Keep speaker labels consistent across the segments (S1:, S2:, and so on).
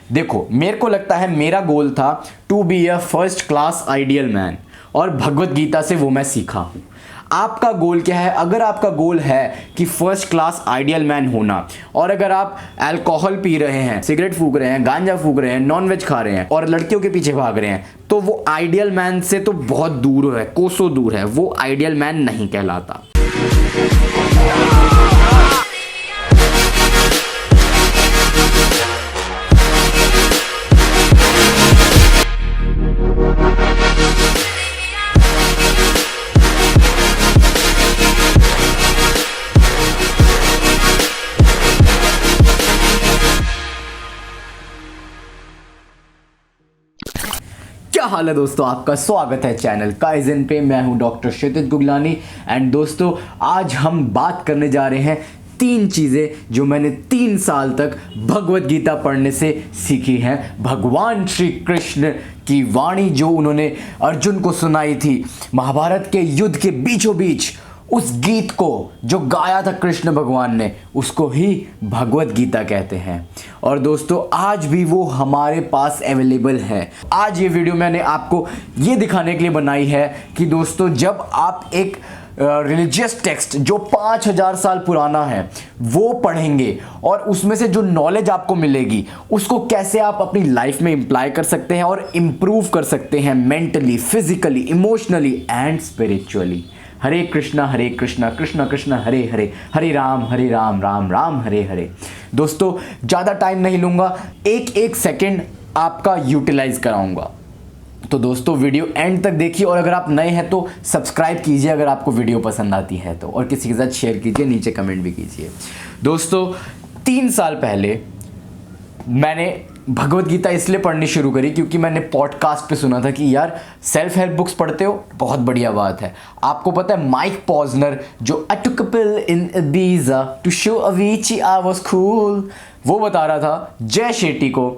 S1: देखो, मेरे को लगता है मेरा गोल था to be a first class ideal man, और भगवत गीता से वो मैं सीखा हूँ। आपका गोल क्या है? अगर आपका गोल है कि फर्स्ट क्लास आइडियल मैन होना, और अगर आप अल्कोहल पी रहे हैं, सिगरेट फूक रहे हैं, गांजा फूक रहे हैं, नॉनवेज खा रहे हैं और लड़कियों के पीछे भाग रहे हैं, तो वो आइडियल मैन से तो बहुत दूर है, कोसों दूर है, वो आइडियल मैन नहीं कहलाता। क्या हाल है दोस्तों, आपका स्वागत है चैनल काइजन पे। मैं हूं डॉक्टर क्षितिज गुगलानी। एंड दोस्तों, आज हम बात करने जा रहे हैं 3 चीज़ें जो मैंने 3 साल तक भगवत गीता पढ़ने से सीखी हैं। भगवान श्री कृष्ण की वाणी जो उन्होंने अर्जुन को सुनाई थी महाभारत के युद्ध के बीचों बीच, उस गीत को जो गाया था कृष्ण भगवान ने, उसको ही भगवत गीता कहते हैं। और दोस्तों, आज भी वो हमारे पास अवेलेबल है। आज ये वीडियो मैंने आपको ये दिखाने के लिए बनाई है कि दोस्तों, जब आप एक रिलीजियस टेक्स्ट जो 5000 साल पुराना है वो पढ़ेंगे और उसमें से जो नॉलेज आपको मिलेगी उसको कैसे आप अपनी लाइफ में इम्प्लाई कर सकते हैं और इम्प्रूव कर सकते हैं mentally, physically, emotionally and spiritually. Hare Krishna Krishna Krishna Hare Hare, Hare Ram Ram Ram Hare Hare. दोस्तों, ज़्यादा टाइम नहीं लूँगा, एक सेकंड आपका यूटिलाइज कराऊंगा। तो दोस्तों, वीडियो एंड तक देखिए, और अगर आप नए हैं तो सब्सक्राइब कीजिए अगर आपको वीडियो पसंद आती है तो, और किसी के साथ शेयर कीजिए, नीचे कमेंट भी कीजिए। दोस्तों, 3 साल पहले मैंने भगवत गीता इसलिए पढ़नी शुरू करी क्योंकि मैंने पॉडकास्ट पे सुना था कि यार सेल्फ हेल्प बुक्स पढ़ते हो, बहुत बढ़िया बात है। आपको पता है माइक पॉजनर जो I took a pill in Ibiza to show Avicii I was cool, वो बता रहा था जय शेट्टी को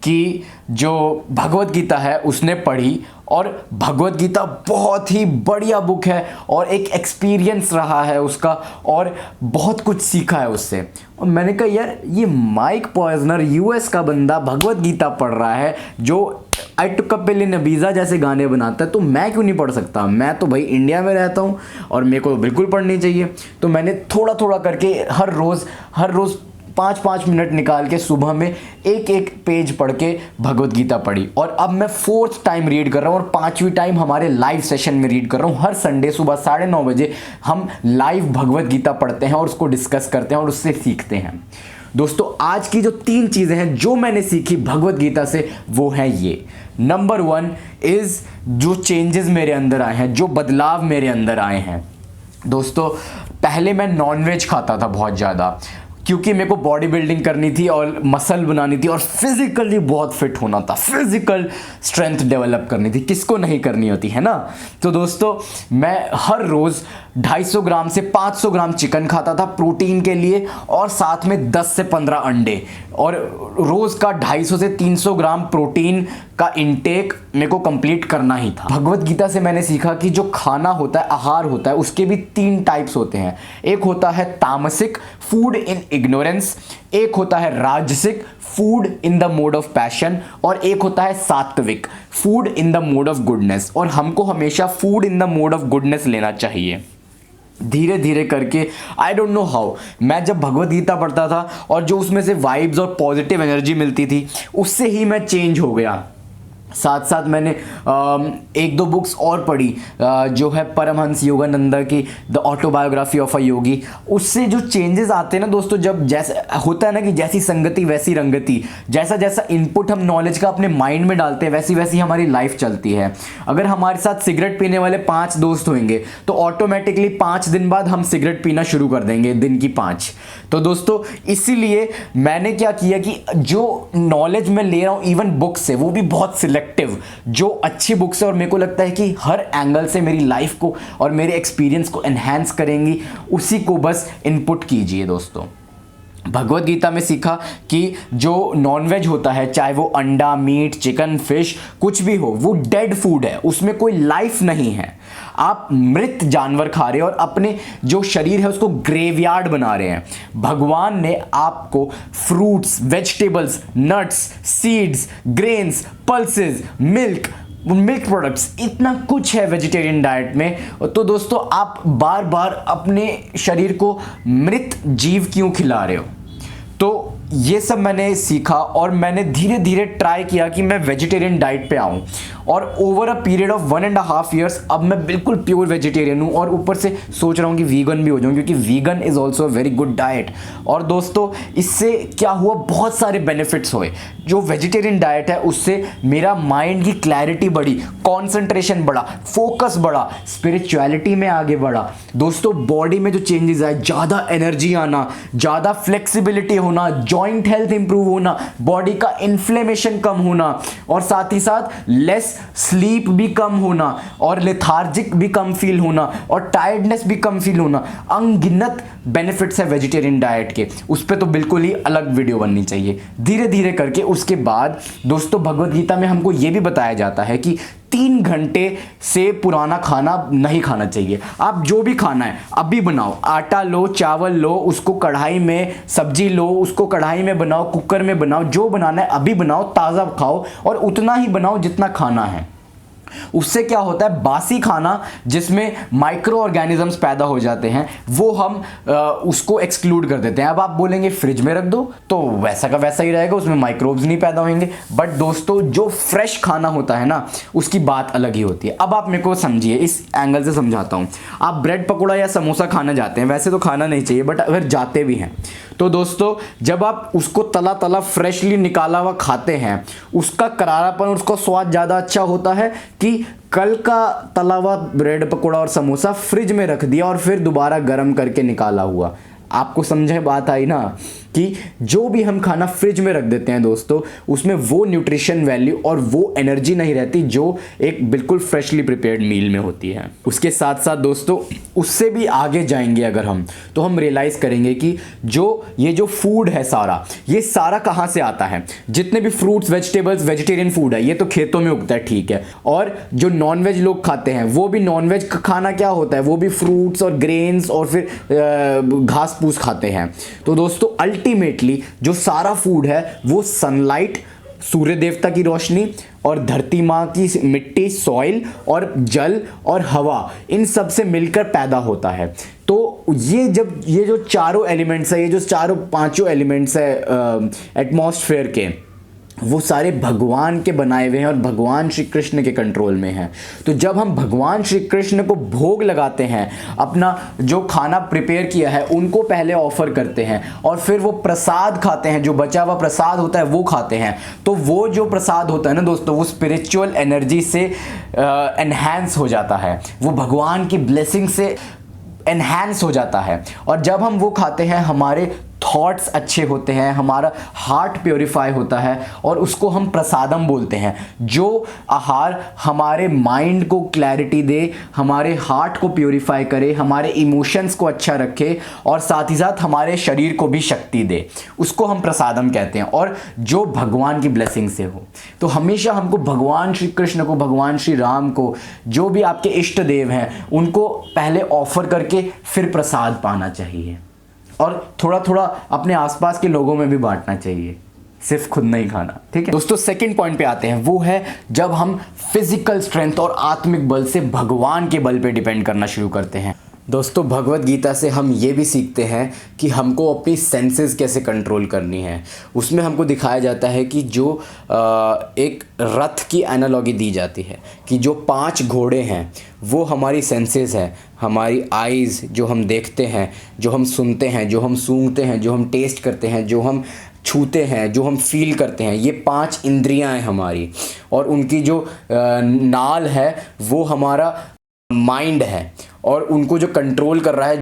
S1: कि जो भगवत गीता है उसने पढ़ी और भगवत गीता बहुत ही बढ़िया बुक है और एक एक्सपीरियंस रहा है उसका और बहुत कुछ सीखा है उससे। और मैंने कहा यार, ये माइक पॉजनर यूएस का बंदा भगवत गीता पढ़ रहा है जो I took a pill in Ibiza जैसे गाने बनाता है, तो मैं क्यों नहीं पढ़ सकता? मैं तो भाई इंडिया में रहता हूँ और मेरे को बिल्कुल पढ़नी चाहिए। तो मैंने थोड़ा थोड़ा करके हर रोज़ 5-5 मिनट निकाल के सुबह में एक पेज पढ़ के भगवत गीता पढ़ी। और अब मैं 4th टाइम रीड कर रहा हूँ और 5वीं टाइम हमारे लाइव सेशन में रीड कर रहा हूँ। हर संडे सुबह 9:30 बजे हम लाइव भगवत गीता पढ़ते हैं और उसको डिस्कस करते हैं और उससे सीखते हैं। दोस्तों, आज की जो 3 चीज़ें हैं जो मैंने सीखी भगवत गीता से, वो हैं ये। नंबर 1 इज़ जो चेंजेस मेरे अंदर आए हैं, जो बदलाव मेरे अंदर आए हैं। दोस्तों, पहले मैं नॉनवेज खाता था बहुत ज़्यादा क्योंकि मेरे को बॉडी बिल्डिंग करनी थी और मसल बनानी थी और फिजिकली बहुत फिट होना था, फिजिकल स्ट्रेंथ डेवलप करनी थी। किसको नहीं करनी होती है ना? तो दोस्तों, मैं हर रोज़ 250 ग्राम से 500 ग्राम चिकन खाता था प्रोटीन के लिए, और साथ में 10 से 15 अंडे, और रोज़ का 250 से 300 ग्राम प्रोटीन का इंटेक मेरे को कंप्लीट करना ही था। भगवत गीता से मैंने सीखा कि जो खाना होता है, आहार होता है, उसके भी 3 टाइप्स होते हैं। एक होता है तामसिक, फूड इन इग्नोरेंस, एक होता है राजसिक, food in the mode of passion, और एक होता है सात्विक, food in the mode of goodness. और हमको हमेशा food in the mode of goodness लेना चाहिए। धीरे धीरे करके, आई डोंट नो हाउ, मैं जब भगवत गीता पढ़ता था और जो उसमें से वाइब्स और पॉजिटिव एनर्जी मिलती थी, उससे ही मैं चेंज हो गया। साथ साथ मैंने 1-2 बुक्स और पढ़ी, जो है परमहंस योगानंदा की द ऑटोबायोग्राफी ऑफ अ योगी। उससे जो चेंजेस आते हैं ना दोस्तों, जब जैसे होता है ना कि जैसी संगति वैसी रंगति, जैसा जैसा इनपुट हम नॉलेज का अपने माइंड में डालते हैं वैसी वैसी हमारी लाइफ चलती है। अगर हमारे साथ सिगरेट पीने वाले 5 दोस्त होंगे तो ऑटोमेटिकली 5 दिन बाद हम सिगरेट पीना शुरू कर देंगे, दिन की 5। तो दोस्तों, इसीलिए मैंने क्या किया कि जो नॉलेज मैं ले रहा हूँ इवन बुक से, वो भी बहुत सिलेक्ट, जो अच्छी बुक्स है और मेरे को लगता है कि हर एंगल से मेरी लाइफ को और मेरे एक्सपीरियंस को एनहांस करेंगी, उसी को बस इनपुट कीजिए दोस्तों। भगवत गीता में सीखा कि जो नॉनवेज होता है, चाहे वो अंडा, मीट, चिकन, फिश, कुछ भी हो, वो डेड फूड है, उसमें कोई लाइफ नहीं है। आप मृत जानवर खा रहे हो और अपने जो शरीर है उसको ग्रेवयार्ड बना रहे हैं। भगवान ने आपको fruits, vegetables, nuts, seeds, grains, pulses, milk products, इतना कुछ है वेजिटेरियन डाइट में। तो दोस्तों, आप बार बार अपने शरीर को मृत जीव क्यों खिला रहे हो? तो ये सब मैंने सीखा और मैंने धीरे धीरे ट्राई किया कि मैं वेजिटेरियन डाइट पे आऊँ, और over a period of 1.5 years अब मैं बिल्कुल प्योर वेजिटेरियन हूँ, और ऊपर से सोच रहा हूँ कि वीगन भी हो जाऊँ, क्योंकि vegan is also a very good diet. और दोस्तों, इससे क्या हुआ, बहुत सारे बेनिफिट्स हुए। जो वेजिटेरियन डाइट है उससे मेरा माइंड की क्लैरिटी बढ़ी, कॉन्सेंट्रेशन बढ़ा, फोकस बढ़ा, स्पिरिचुअलिटी में आगे बढ़ा। दोस्तों, बॉडी में जो चेंजेस आए, ज़्यादा एनर्जी आना, ज़्यादा फ्लेक्सिबिलिटी होना, जॉइंट हेल्थ इंप्रूव होना, बॉडी का इन्फ्लेमेशन कम होना, और साथ ही साथ लेस स्लीप भी कम होना, और लेथार्जिक भी कम फील होना, और टायर्डनेस भी कम फील होना। अनगिनत बेनिफिट्स है वेजिटेरियन डाइट के, उस पर तो बिल्कुल ही अलग वीडियो बननी चाहिए धीरे धीरे करके। उसके बाद दोस्तों, भगवत गीता में हमको यह भी बताया जाता है कि 3 घंटे से पुराना खाना नहीं खाना चाहिए। आप जो भी खाना है अभी बनाओ, आटा लो, चावल लो, उसको कढ़ाई में, सब्जी लो, उसको कढ़ाई में बनाओ, कुकर में बनाओ, जो बनाना है अभी बनाओ, ताज़ा खाओ, और उतना ही बनाओ जितना खाना है। उससे क्या होता है, बासी खाना जिसमें माइक्रो ऑर्गेनिजम्स पैदा हो जाते हैं, वो हम उसको एक्सक्लूड कर देते हैं। अब आप बोलेंगे फ्रिज में रख दो, तो वैसा का वैसा ही रहेगा, उसमें माइक्रोब्स नहीं पैदा होंगे। बट दोस्तों, जो फ्रेश खाना होता है ना, उसकी बात अलग ही होती है। अब आप मेरे को समझिए, इस एंगल से समझाता हूँ। आप ब्रेड पकौड़ा या समोसा खाना जाते हैं, वैसे तो खाना नहीं चाहिए, बट अगर जाते भी हैं तो दोस्तों, जब आप उसको तला तला फ्रेशली निकाला हुआ खाते हैं, उसका करारापन, उसका स्वाद ज़्यादा अच्छा होता है कि कल का तला हुआ ब्रेड पकौड़ा और समोसा फ्रिज में रख दिया और फिर दोबारा गर्म करके निकाला हुआ। आपको समझे बात आई ना, कि जो भी हम खाना फ्रिज में रख देते हैं दोस्तों, उसमें वो न्यूट्रिशन वैल्यू और वो एनर्जी नहीं रहती जो एक बिल्कुल फ्रेशली प्रिपेयर्ड मील में होती है। उसके साथ साथ दोस्तों, उससे भी आगे जाएंगे अगर हम, तो हम रियलाइज़ करेंगे कि ये जो फूड है सारा, ये सारा कहाँ से आता है। जितने भी फ्रूट्स, वेजिटेबल्स, वेजिटेरियन फूड है, ये तो खेतों में उगता है, ठीक है। और जो नॉनवेज लोग खाते हैं, वो भी नॉनवेज खाना क्या होता है, वो भी फ्रूट्स और ग्रेन्स और फिर घास फूस खाते हैं। तो दोस्तों, अल्टीमेटली जो सारा फूड है वो सनलाइट, सूर्य देवता की रोशनी, और धरती माँ की मिट्टी, सॉइल, और जल और हवा, इन सब से मिलकर पैदा होता है। तो ये जो चारों एलिमेंट्स है, ये जो चारों पांचों एलिमेंट्स है एटमॉस्फेयर के, वो सारे भगवान के बनाए हुए हैं और भगवान श्री कृष्ण के कंट्रोल में हैं। तो जब हम भगवान श्री कृष्ण को भोग लगाते हैं, अपना जो खाना प्रिपेयर किया है उनको पहले ऑफर करते हैं, और फिर वो प्रसाद खाते हैं, जो बचा हुआ प्रसाद होता है वो खाते हैं, तो वो जो प्रसाद होता है ना दोस्तों, वो स्पिरिचुअल एनर्जी से एनहांस हो जाता है, वो भगवान की ब्लेसिंग से एनहांस हो जाता है। और जब हम वो खाते हैं, हमारे थॉट्स अच्छे होते हैं, हमारा हार्ट प्योरीफाई होता है, और उसको हम प्रसादम बोलते हैं। जो आहार हमारे माइंड को क्लैरिटी दे, हमारे हार्ट को प्योरीफाई करे, हमारे इमोशंस को अच्छा रखे, और साथ ही साथ हमारे शरीर को भी शक्ति दे, उसको हम प्रसादम कहते हैं, और जो भगवान की ब्लेसिंग से हो। तो हमेशा हमको भगवान श्री कृष्ण को, भगवान श्री राम को, जो भी आपके इष्ट देव हैं, उनको पहले ऑफर करके फिर प्रसाद पाना चाहिए, और थोड़ा थोड़ा अपने आसपास के लोगों में भी बांटना चाहिए, सिर्फ खुद नहीं खाना, ठीक है दोस्तों। सेकंड पॉइंट पे आते हैं, वो है जब हम फिजिकल स्ट्रेंथ और आत्मिक बल से भगवान के बल पे डिपेंड करना शुरू करते हैं। दोस्तों, भगवत गीता से हम ये भी सीखते हैं कि हमको अपनी सेंसेस कैसे कंट्रोल करनी है। उसमें हमको दिखाया जाता है कि जो एक रथ की एनालॉजी दी जाती है कि जो 5 घोड़े हैं वो हमारी सेंसेस है, हमारी आइज़, जो हम देखते हैं, जो हम सुनते हैं, जो हम सूंघते हैं, जो हम टेस्ट करते हैं, जो हम छूते हैं, जो हम फील करते हैं, ये 5 इंद्रियां हैं हमारी, और उनकी जो नाल है वो हमारा माइंड है, और उनको जो कंट्रोल कर रहा है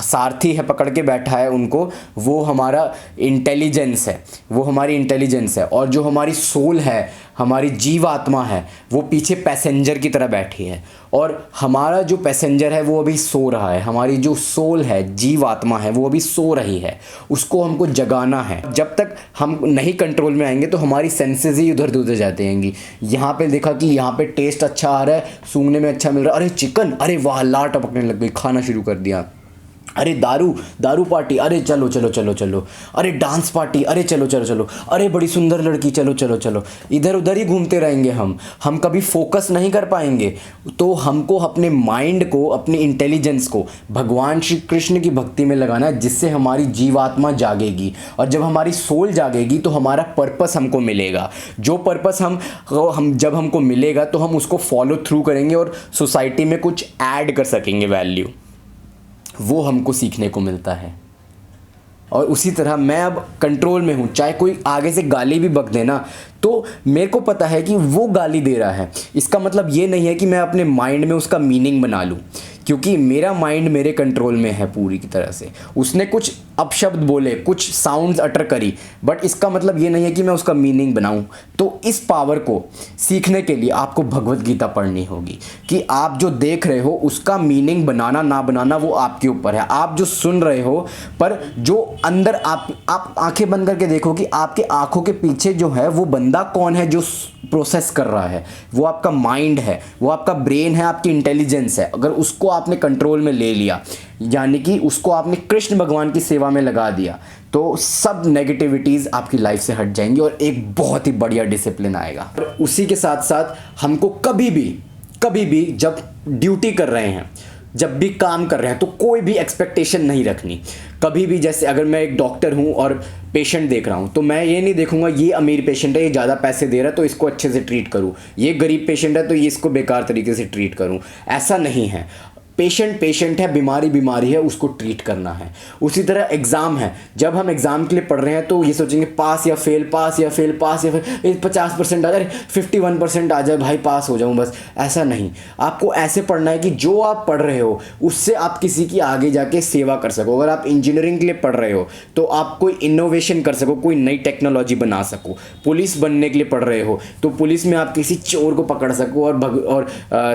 S1: सारथी है पकड़ के बैठा है उनको, वो हमारा इंटेलिजेंस है, वो हमारी इंटेलिजेंस है। और जो हमारी सोल है, हमारी जीवात्मा है, वो पीछे पैसेंजर की तरह बैठी है। और हमारा जो पैसेंजर है वो अभी सो रहा है, हमारी जो सोल है, जीवात्मा है, वो अभी सो रही है, उसको हमको जगाना है। जब तक हम नहीं कंट्रोल में आएंगे तो हमारी सेंसेस ही उधर उधर जाते रहेंगी। यहाँ पे देखा कि यहाँ पे टेस्ट अच्छा आ रहा है, सूंघने में अच्छा मिल रहा है, अरे चिकन, अरे वाह, लार टपकने लग गई, खाना शुरू कर दिया। अरे दारू पार्टी, अरे चलो चलो चलो चलो। अरे डांस पार्टी, अरे चलो चलो चलो। अरे बड़ी सुंदर लड़की, चलो चलो चलो। इधर उधर ही घूमते रहेंगे हम कभी फोकस नहीं कर पाएंगे। तो हमको अपने माइंड को, अपनी इंटेलिजेंस को भगवान श्री कृष्ण की भक्ति में लगाना है, जिससे हमारी जीवात्मा जागेगी। और जब हमारी सोल जागेगी तो हमारा पर्पस हमको मिलेगा। जो पर्पस हम जब हमको मिलेगा तो हम उसको फॉलो थ्रू करेंगे और सोसाइटी में कुछ ऐड कर सकेंगे वैल्यू। वो हमको सीखने को मिलता है। और उसी तरह मैं अब कंट्रोल में हूँ। चाहे कोई आगे से गाली भी बक देना तो मेरे को पता है कि वो गाली दे रहा है, इसका मतलब ये नहीं है कि मैं अपने माइंड में उसका मीनिंग बना लूँ, क्योंकि मेरा माइंड मेरे कंट्रोल में है पूरी की तरह से। उसने कुछ अपशब्द बोले, कुछ साउंड्स अटर करी, बट इसका मतलब ये नहीं है कि मैं उसका मीनिंग बनाऊं। तो इस पावर को सीखने के लिए आपको भगवत गीता पढ़नी होगी कि आप जो देख रहे हो उसका मीनिंग बनाना ना बनाना वो आपके ऊपर है। आप जो सुन रहे हो, पर जो अंदर आप आंखें बंद करके देखो कि आपके आंखों के पीछे जो है वो बंदा कौन है जो प्रोसेस कर रहा है। वो आपका माइंड है, वो आपका ब्रेन है, आपकी इंटेलिजेंस है। अगर उसको आपने कंट्रोल में ले लिया, यानी कि उसको आपने कृष्ण भगवान की सेवा में लगा दिया, तो सब नेगेटिविटीज़ आपकी लाइफ से हट जाएंगी और एक बहुत ही बढ़िया डिसिप्लिन आएगा। और उसी के साथ साथ हमको कभी भी जब ड्यूटी कर रहे हैं, जब भी काम कर रहे हैं, तो कोई भी एक्सपेक्टेशन नहीं रखनी कभी भी। जैसे अगर मैं एक डॉक्टर हूं और पेशेंट देख रहा हूं, तो मैं ये नहीं देखूंगा ये अमीर पेशेंट है, ये ज़्यादा पैसे दे रहा है तो इसको अच्छे से ट्रीट करूं, ये गरीब पेशेंट है तो ये इसको बेकार तरीके से ट्रीट करूं। ऐसा नहीं है। पेशेंट है, बीमारी है, उसको ट्रीट करना है। उसी तरह एग्ज़ाम है, जब हम एग्ज़ाम के लिए पढ़ रहे हैं तो ये सोचेंगे पास या फेल, 50% आ जाए, 51% आ जाए, भाई पास हो जाऊं बस। ऐसा नहीं, आपको ऐसे पढ़ना है कि जो आप पढ़ रहे हो उससे आप किसी की आगे जाके सेवा कर सको। अगर आप इंजीनियरिंग के लिए पढ़ रहे हो तो आप कोई इनोवेशन कर सको, कोई नई टेक्नोलॉजी बना सको। पुलिस बनने के लिए पढ़ रहे हो तो पुलिस में आप किसी चोर को पकड़ सको और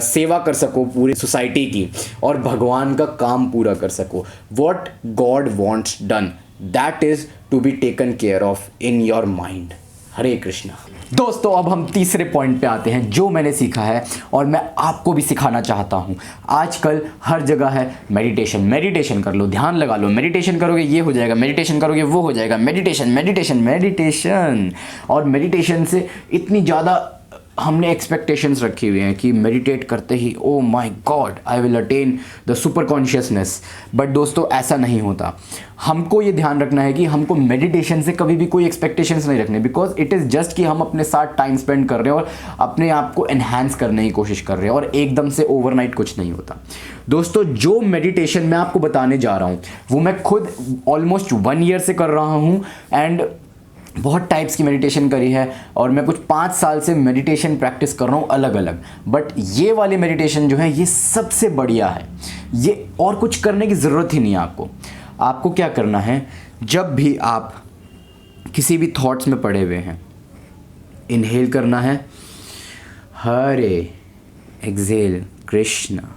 S1: सेवा कर सको पूरी सोसाइटी की, और भगवान का काम पूरा कर सको। What God wants done, that is to be taken care of in your mind. Hare Krishna. दोस्तों, अब हम तीसरे पॉइंट पे आते हैं जो मैंने सीखा है और मैं आपको भी सिखाना चाहता हूँ। आजकल हर जगह है मेडिटेशन कर लो, ध्यान लगा लो, मेडिटेशन करोगे ये हो जाएगा, मेडिटेशन करोगे वो हो जाएगा, मेडिटेशन। और मेडिटेशन से इतनी ज़्यादा हमने एक्सपेक्टेशंस रखी हुई हैं कि मेडिटेट करते ही oh my God I will attain the super consciousness. But दोस्तों, ऐसा नहीं होता। हमको ये ध्यान रखना है कि हमको मेडिटेशन से कभी भी कोई एक्सपेक्टेशंस नहीं रखने, बिकॉज इट इज़ जस्ट कि हम अपने साथ टाइम स्पेंड कर रहे हैं और अपने आप को एनहांस करने की कोशिश कर रहे हैं, और एकदम से ओवरनाइट कुछ नहीं होता। दोस्तों, जो मेडिटेशन मैं आपको बताने जा रहा हूँ वो मैं खुद ऑलमोस्ट 1 ईयर से कर रहा हूँ, एंड बहुत टाइप्स की मेडिटेशन करी है, और मैं कुछ 5 साल से मेडिटेशन प्रैक्टिस कर रहा हूँ अलग अलग। बट ये वाली मेडिटेशन जो है ये सबसे बढ़िया है। ये और कुछ करने की ज़रूरत ही नहीं है आपको। आपको क्या करना है, जब भी आप किसी भी थॉट्स में पड़े हुए हैं, इनहेल करना है हरे, एक्सहेल कृष्णा,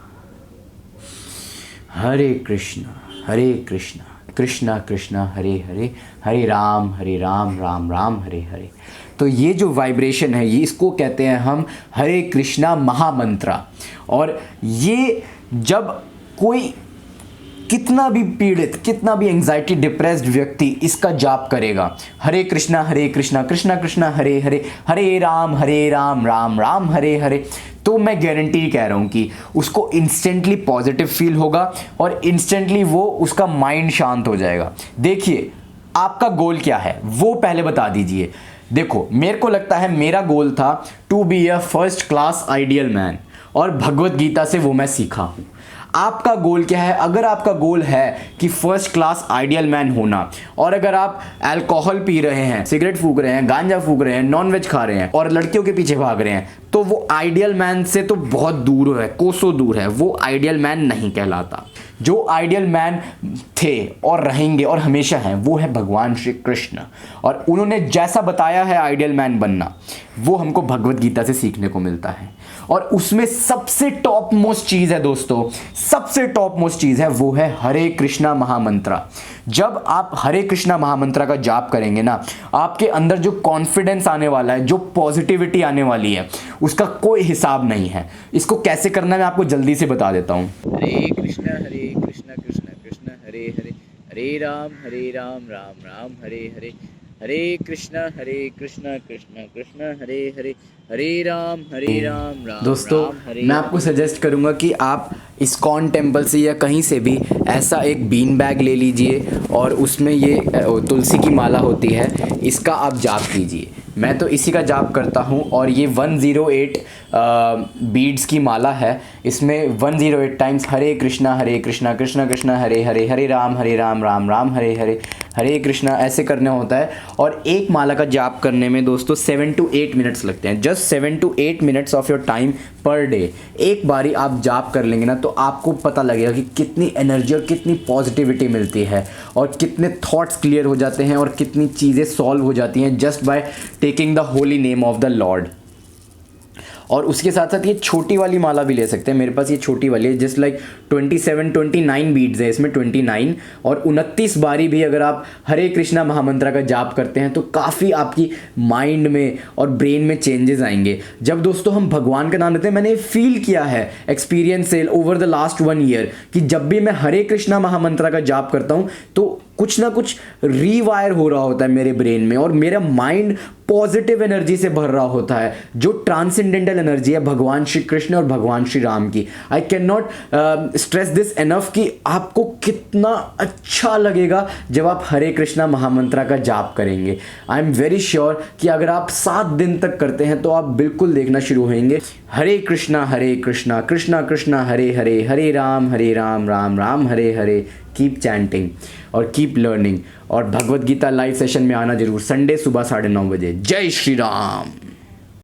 S1: हरे कृष्णा कृष्णा कृष्णा हरे हरे, हरे राम राम राम हरे हरे। तो ये जो वाइब्रेशन है ये इसको कहते हैं हम हरे कृष्णा महामंत्रा। और ये जब कोई कितना भी पीड़ित, कितना भी एंजाइटी डिप्रेस्ड व्यक्ति इसका जाप करेगा, हरे कृष्णा कृष्णा कृष्णा हरे हरे, हरे राम राम राम हरे हरे, तो मैं गारंटी कह रहा हूँ कि उसको इंस्टेंटली पॉजिटिव फील होगा और इंस्टेंटली वो उसका माइंड शांत हो जाएगा। देखिए, आपका गोल क्या है वो पहले बता दीजिए। देखो, मेरे को लगता है मेरा गोल था to be a first class ideal man, और भगवत गीता से वो मैं सीखा हूँ। आपका गोल क्या है? अगर आपका गोल है कि फर्स्ट क्लास आइडियल मैन होना, और अगर आप अल्कोहल पी रहे हैं, सिगरेट फूक रहे हैं, गांजा फूक रहे हैं, नॉनवेज खा रहे हैं और लड़कियों के पीछे भाग रहे हैं, तो वो आइडियल मैन से तो बहुत दूर है, कोसों दूर है, वो आइडियल मैन नहीं कहलाता। जो आइडियल मैन थे और रहेंगे और हमेशा हैं वो है भगवान श्री कृष्ण, और उन्होंने जैसा बताया है आइडियल मैन बनना वो हमको भगवत गीता से सीखने को मिलता है। और उसमें सबसे टॉप मोस्ट चीज़ है दोस्तों, सबसे टॉप मोस्ट चीज़ है वो है हरे कृष्णा महामंत्रा। जब आप हरे कृष्णा महामंत्रा का जाप करेंगे ना, आपके अंदर जो कॉन्फिडेंस आने वाला है, जो पॉजिटिविटी आने वाली है, उसका कोई हिसाब नहीं है। इसको कैसे करना है मैं आपको जल्दी से बता देता हूँ।
S2: हरे कृष्ण कृष्ण कृष्ण हरे हरे, हरे राम राम राम हरे हरे, हरे कृष्ण कृष्ण कृष्ण हरे हरे, हरे राम राम
S1: दोस्तों
S2: राम हरे
S1: मैं आपको सजेस्ट करूंगा कि आप इस्कॉन टेम्पल से या कहीं से भी ऐसा एक बीन बैग ले लीजिए और उसमें ये तुलसी की माला होती है, इसका आप जाप कीजिए। मैं तो इसी का जाप करता हूँ और ये 108 बीड्स की माला है। इसमें 108 टाइम्स हरे कृष्णा कृष्ण कृष्ण हरे हरे, हरे राम राम राम हरे हरे, हरे कृष्णा ऐसे करना होता है। और एक माला का जाप करने में दोस्तों 7 to 8 मिनट्स लगते हैं। Just 7 to 8 minutes of your time per day. एक बारी आप जाप कर लेंगे ना तो आपको पता लगेगा कि कितनी एनर्जी और कितनी पॉजिटिविटी मिलती है और कितने थॉट्स क्लियर हो जाते हैं और कितनी चीज़ें सॉल्व हो जाती हैं just by taking the holy name of the Lord. और उसके साथ साथ ये छोटी वाली माला भी ले सकते हैं। मेरे पास ये छोटी वाली है, जस्ट लाइक 29 बीड्स है इसमें, 29 और 29 बारी भी अगर आप हरे कृष्णा महामंत्रा का जाप करते हैं तो काफ़ी आपकी माइंड में और ब्रेन में चेंजेस आएंगे। जब दोस्तों हम भगवान का नाम लेते हैं, मैंने फील किया है एक्सपीरियंस से ओवर द लास्ट 1 ईयर कि जब भी मैं हरे कृष्णा महामंत्रा का जाप करता हूँ तो कुछ ना कुछ रीवायर हो रहा होता है मेरे ब्रेन में और मेरा माइंड पॉजिटिव एनर्जी से भर रहा होता है, जो ट्रांसेंडेंटल एनर्जी है भगवान श्री कृष्ण और भगवान श्री राम की। I can not stress this enough कि आपको कितना अच्छा लगेगा जब आप हरे कृष्णा महामंत्रा का जाप करेंगे। आई एम वेरी श्योर कि अगर आप 7 दिन तक करते हैं तो आप बिल्कुल देखना शुरू होंगे हरे कृष्णा कृष्ण कृष्ण हरे हरे, हरे राम राम राम हरे हरे। कीप चैंटिंग और कीप लर्निंग, और भगवत गीता लाइव सेशन में आना जरूर, संडे सुबह 9:30 बजे। जय श्री राम।